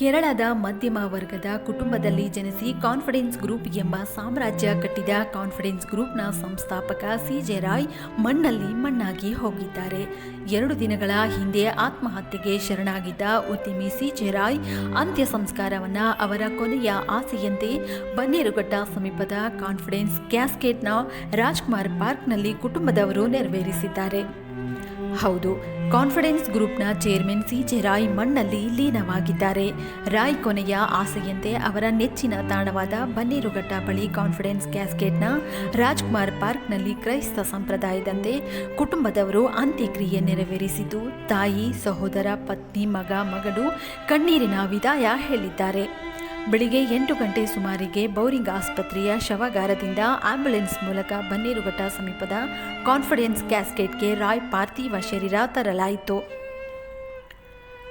ಕೇರಳದ ಮಧ್ಯಮ ವರ್ಗದ ಕುಟುಂಬದಲ್ಲಿ ಜನಿಸಿ ಕಾನ್ಫಿಡೆನ್ಸ್ ಗ್ರೂಪ್ ಎಂಬ ಸಾಮ್ರಾಜ್ಯ ಕಟ್ಟಿದ ಕಾನ್ಫಿಡೆನ್ಸ್ ಗ್ರೂಪ್ನ ಸಂಸ್ಥಾಪಕ ಸಿ.ಜೆ. ರಾಯ್ ಮಣ್ಣಲ್ಲಿ ಮಣ್ಣಾಗಿ ಹೋಗಿದ್ದಾರೆ. 2 ದಿನಗಳ ಹಿಂದೆ ಆತ್ಮಹತ್ಯೆಗೆ ಶರಣಾಗಿದ್ದ ಉದ್ಯಮಿ ಸಿ.ಜೆ. ರಾಯ್ ಅಂತ್ಯ ಸಂಸ್ಕಾರವನ್ನು ಅವರ ಕೊನೆಯ ಆಸೆಯಂತೆ ಬನ್ನೇರುಘಟ್ಟ ಸಮೀಪದ ಕಾನ್ಫಿಡೆನ್ಸ್ ಕ್ಯಾಸ್ಕೇಡ್ನ ರಾಜ್ಕುಮಾರ್ ಪಾರ್ಕ್ನಲ್ಲಿ ಕುಟುಂಬದವರು ನೆರವೇರಿಸಿದ್ದಾರೆ. ಹೌದು, ಕಾನ್ಫಿಡೆನ್ಸ್ ಗ್ರೂಪ್ನ ಚೇರ್ಮನ್ ಸಿ.ಜೆ. ರಾಯ್ ಮಣ್ಣಲ್ಲಿ ಲೀನವಾಗಿದ್ದಾರೆ. ರಾಯ್ ಕೊನೆಯ ಆಸೆಯಂತೆ ಅವರ ನೆಚ್ಚಿನ ತಾಣವಾದ ಬನ್ನೇರುಘಟ್ಟ ಬಳಿ ಕಾನ್ಫಿಡೆನ್ಸ್ ಕ್ಯಾಸ್ಕೇಡ್ನ ರಾಜ್ಕುಮಾರ್ ಪಾರ್ಕ್ನಲ್ಲಿ ಕ್ರೈಸ್ತ ಸಂಪ್ರದಾಯದಂತೆ ಕುಟುಂಬದವರು ಅಂತ್ಯಕ್ರಿಯೆ ನೆರವೇರಿಸಿದ್ದು, ತಾಯಿ, ಸಹೋದರ, ಪತ್ನಿ, ಮಗಳು ಕಣ್ಣೀರಿನ ವಿದಾಯ ಹೇಳಿದ್ದಾರೆ. ಬೆಳಿಗ್ಗೆ 8 ಗಂಟೆ ಸುಮಾರಿಗೆ ಬೌರಿಂಗ್ ಆಸ್ಪತ್ರೆಯ ಶವಾಗಾರದಿಂದ ಆಂಬ್ಯುಲೆನ್ಸ್ ಮೂಲಕ ಬನ್ನೇರುಘಟ್ಟ ಸಮೀಪದ ಕಾನ್ಫಿಡೆನ್ಸ್ ಕ್ಯಾಸ್ಕೇಡ್ಗೆ ರಾಯ್ ಪಾರ್ಥಿವ ಶರೀರ ತರಲಾಯಿತು.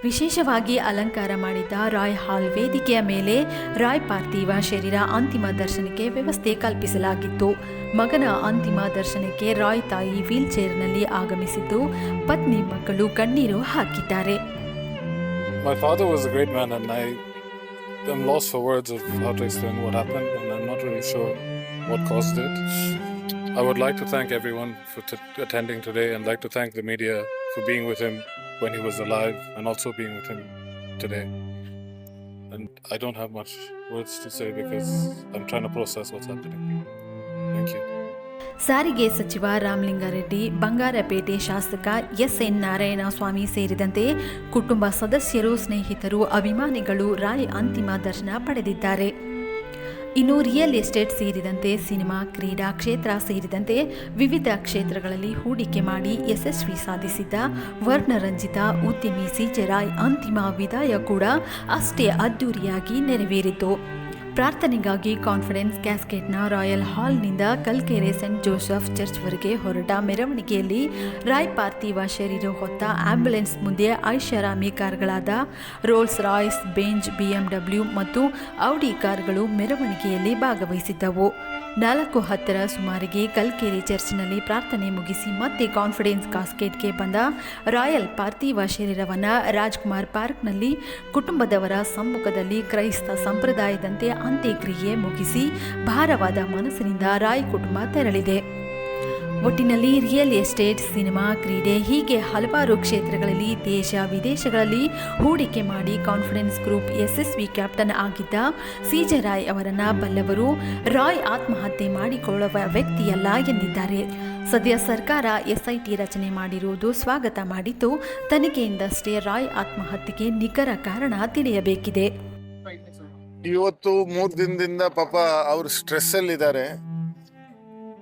ವಿಶೇಷವಾಗಿ ಅಲಂಕಾರ ಮಾಡಿದ್ದ ರಾಯ್ ಹಾಲ್ ವೇದಿಕೆಯ ಮೇಲೆ ರಾಯ್ ಪಾರ್ಥಿವ ಶರೀರ ಅಂತಿಮ ದರ್ಶನಕ್ಕೆ ವ್ಯವಸ್ಥೆ ಕಲ್ಪಿಸಲಾಗಿತ್ತು. ಮಗನ ಅಂತಿಮ ದರ್ಶನಕ್ಕೆ ರಾಯ್ ತಾಯಿ ವೀಲ್ ಚೇರ್ನಲ್ಲಿ ಆಗಮಿಸಿದ್ದು, ಪತ್ನಿ, ಮಕ್ಕಳು ಕಣ್ಣೀರು ಹಾಕಿದ್ದಾರೆ. I'm lost for words of how to explain what happened, and I'm not really sure what caused it. I would like to thank everyone for attending today, and like to thank the media for being with him when he was alive and also being with him today. And I don't have much words to say because I'm trying to process what's happening. Thank you. ಸಾರಿಗೆ ಸಚಿವ ರಾಮಲಿಂಗಾರೆಡ್ಡಿ, ಬಂಗಾರಪೇಟೆ ಶಾಸಕ ಎಸ್.ಎನ್. ನಾರಾಯಣಸ್ವಾಮಿ ಸೇರಿದಂತೆ ಕುಟುಂಬ ಸದಸ್ಯರು, ಸ್ನೇಹಿತರು, ಅಭಿಮಾನಿಗಳು ರಾಯ್ ಅಂತಿಮ ದರ್ಶನ ಪಡೆದಿದ್ದಾರೆ. ಇನ್ನು ರಿಯಲ್ ಎಸ್ಟೇಟ್ ಸೇರಿದಂತೆ ಸಿನಿಮಾ, ಕ್ರೀಡಾ ಕ್ಷೇತ್ರ ಸೇರಿದಂತೆ ವಿವಿಧ ಕ್ಷೇತ್ರಗಳಲ್ಲಿ ಹೂಡಿಕೆ ಮಾಡಿ ಯಶಸ್ವಿ ಸಾಧಿಸಿದ್ದ ವರ್ಣರಂಜಿತ ಉದ್ಯಮಿ ಸಿ.ಜೆ. ರಾಯ್ ಅಂತಿಮ ವಿದಾಯ ಕೂಡ ಅಷ್ಟೇ ಅದ್ದೂರಿಯಾಗಿ ನೆರವೇರಿತು. ಪ್ರಾರ್ಥನೆಗಾಗಿ ಕಾನ್ಫಿಡೆನ್ಸ್ ಕ್ಯಾಸ್ಕೇಡ್ನ ರಾಯಲ್ ಹಾಲ್ನಿಂದ ಕಲ್ಕೆರೆ ಸೆಂಟ್ ಜೋಸೆಫ್ ಚರ್ಚ್ವರೆಗೆ ಹೊರಟ ಮೆರವಣಿಗೆಯಲ್ಲಿ ರಾಯ್ ಪಾರ್ಥಿವ ಶರೀರ ಹೊತ್ತ ಆಂಬ್ಯುಲೆನ್ಸ್ ಮುಂದೆ ಐಷಾರಾಮಿ ಕಾರ್ಗಳಾದ ರೋಲ್ಸ್ ರಾಯ್ಸ್, ಬೆಂಜ್, BMW ಮತ್ತು ಔಡಿ ಕಾರ್ಗಳು ಮೆರವಣಿಗೆಯಲ್ಲಿ ಭಾಗವಹಿಸಿದ್ದವು. 4:10 ಸುಮಾರಿಗೆ ಕಲ್ಕೆರೆ ಚರ್ಚ್ನಲ್ಲಿ ಪ್ರಾರ್ಥನೆ ಮುಗಿಸಿ ಮತ್ತೆ ಕಾನ್ಫಿಡೆನ್ಸ್ ಕ್ಯಾಸ್ಕೇಡ್ಗೆ ಬಂದ ರಾಯಲ್ ಪಾರ್ಥಿವ ಶರೀರವನ್ನು ರಾಜ್ಕುಮಾರ್ ಪಾರ್ಕ್ನಲ್ಲಿ ಕುಟುಂಬದವರ ಸಮ್ಮುಖದಲ್ಲಿ ಕ್ರೈಸ್ತ ಸಂಪ್ರದಾಯದಂತೆ ಅಂತ್ಯಕ್ರಿಯೆ ಮುಗಿಸಿ ಭಾರವಾದ ಮನಸ್ಸಿನಿಂದ ರಾಯ್ ಕುಟುಂಬ ತೆರಳಿದೆ. ಒಟ್ಟಿನಲ್ಲಿ ರಿಯಲ್ ಎಸ್ಟೇಟ್, ಸಿನಿಮಾ, ಕ್ರೀಡೆ ಹೀಗೆ ಹಲವಾರು ಕ್ಷೇತ್ರಗಳಲ್ಲಿ ದೇಶ ವಿದೇಶಗಳಲ್ಲಿ ಹೂಡಿಕೆ ಮಾಡಿ ಕಾನ್ಫಿಡೆನ್ಸ್ ಗ್ರೂಪ್ ಯಶಸ್ವಿ ಕ್ಯಾಪ್ಟನ್ ಆಗಿದ್ದ ಸಿ.ಜೆ. ರಾಯ್ ಅವರನ್ನ ಬಲ್ಲವರು. ರಾಯ್ ಆತ್ಮಹತ್ಯೆ ಮಾಡಿಕೊಳ್ಳುವ ವ್ಯಕ್ತಿಯಲ್ಲ ಎಂದಿದ್ದಾರೆ. ಸದ್ಯ ಸರ್ಕಾರ SIT ರಚನೆ ಮಾಡಿರುವುದು ಸ್ವಾಗತ ಮಾಡಿದ್ದು, ತನಿಖೆಯಿಂದಷ್ಟೇ ರಾಯ್ ಆತ್ಮಹತ್ಯೆಗೆ ನಿಖರ ಕಾರಣ ತಿಳಿಯಬೇಕಿದೆ. ಇವತ್ತು 3 ದಿನದಿಂದ ಪಾಪ ಅವರು ಸ್ಟ್ರೆಸ್ ಅಲ್ಲಿ ಇದ್ದಾರೆ.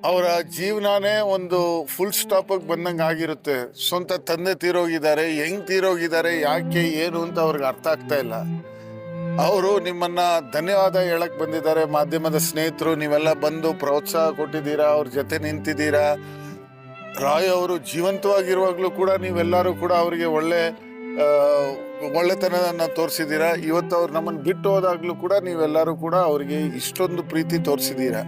ಅವರ ಜೀವನನೇ ಒಂದು ಫುಲ್ ಸ್ಟಾಪ್ ಬಂದಂಗೆ ಆಗಿರುತ್ತೆ. ಸ್ವಂತ ತಂದೆ ತೀರೋಗಿದ್ದಾರೆ, ಹೆಂಗ್ ತೀರೋಗಿದ್ದಾರೆ, ಯಾಕೆ ಏನು ಅಂತ ಅವ್ರಿಗೆ ಅರ್ಥ ಆಗ್ತಾ ಇಲ್ಲ. ಅವರು ನಿಮ್ಮನ್ನ ಧನ್ಯವಾದ ಹೇಳಕ್ ಬಂದಿದ್ದಾರೆ. ಮಾಧ್ಯಮದ ಸ್ನೇಹಿತರು ನೀವೆಲ್ಲ ಬಂದು ಪ್ರೋತ್ಸಾಹ ಕೊಟ್ಟಿದ್ದೀರಾ, ಅವ್ರ ಜೊತೆ ನಿಂತಿದ್ದೀರಾ. ರಾಯ್ ಅವರು ಜೀವಂತವಾಗಿರುವಾಗ್ಲೂ ಕೂಡ ನೀವೆಲ್ಲರೂ ಕೂಡ ಅವರಿಗೆ ಒಳ್ಳೆತನನ ತೋರಿಸಿದ್ದೀರಾ. ಇವತ್ತು ಅವ್ರು ನಮ್ಮನ್ನು ಬಿಟ್ಟು ಹೋದಾಗ್ಲೂ ಕೂಡ ನೀವೆಲ್ಲರೂ ಕೂಡ ಅವರಿಗೆ ಇಷ್ಟೊಂದು ಪ್ರೀತಿ ತೋರಿಸಿದ್ದೀರಾ.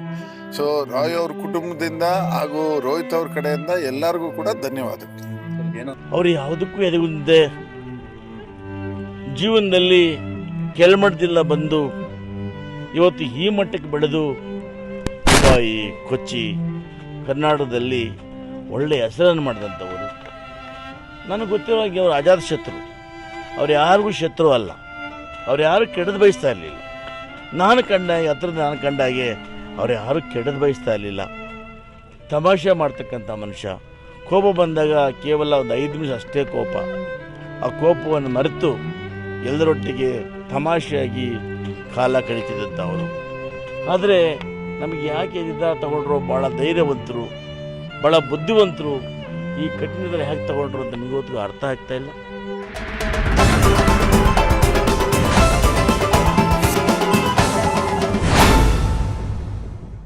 ಸೊ ರಾಯ್ ಅವ್ರ ಕುಟುಂಬದಿಂದ ಹಾಗೂ ರೋಹಿತ್ ಅವ್ರ ಕಡೆಯಿಂದ ಎಲ್ಲರಿಗೂ ಕೂಡ ಧನ್ಯವಾದ. ಅವ್ರು ಯಾವುದಕ್ಕೂ ಎದೆಗುಂದೆ ಜೀವನದಲ್ಲಿ ಕೆಳಮಟ್ಟದಿಂದ ಬಂದು ಇವತ್ತು ಈ ಮಟ್ಟಕ್ಕೆ ಬೆಳೆದು ದುಬಾಯಿ, ಕೊಚ್ಚಿ, ಕರ್ನಾಟಕದಲ್ಲಿ ಒಳ್ಳೆಯ ಹೆಸರನ್ನು ಮಾಡಿದಂಥವರು. ನನಗೆ ಗೊತ್ತಿರೋ ಹಾಗೆ ಅವರು ಅಜಾತ ಶತ್ರು. ಅವ್ರು ಯಾರಿಗೂ ಶತ್ರು ಅಲ್ಲ. ಅವ್ರು ಯಾರು ಕೆಡದು ಬಯಸ್ತಾ ಇರಲಿಲ್ಲ. ನಾನು ಕಂಡಾಗೆ ಅವ್ರು ಯಾರು ಕೆಡದು ಬಯಸ್ತಾ ಇರಲಿಲ್ಲ. ತಮಾಷೆ ಮಾಡ್ತಕ್ಕಂಥ ಮನುಷ್ಯ. ಕೋಪ ಬಂದಾಗ ಕೇವಲ ಒಂದು 5 ನಿಮಿಷ ಅಷ್ಟೇ ಕೋಪ. ಆ ಕೋಪವನ್ನು ಮರೆತು ಎಲ್ಲರೊಟ್ಟಿಗೆ ತಮಾಷೆಯಾಗಿ ಕಾಲ ಕಳೀತಿದ್ದಂಥವರು. ಆದರೆ ನಮಗೆ ಯಾಕೆ ನಿರ್ಧಾರ ತಗೊಂಡ್ರು, ಭಾಳ ಧೈರ್ಯವಂತರು, ಭಾಳ ಬುದ್ಧಿವಂತರು. ಈ ಕಠಿಣದಲ್ಲಿ ಹೇಗೆ ತಗೊಂಡ್ರು ಅಂತ ನಿಮಗೊತ್ತಿಗೂ ಅರ್ಥ ಆಗ್ತಾ ಇಲ್ಲ.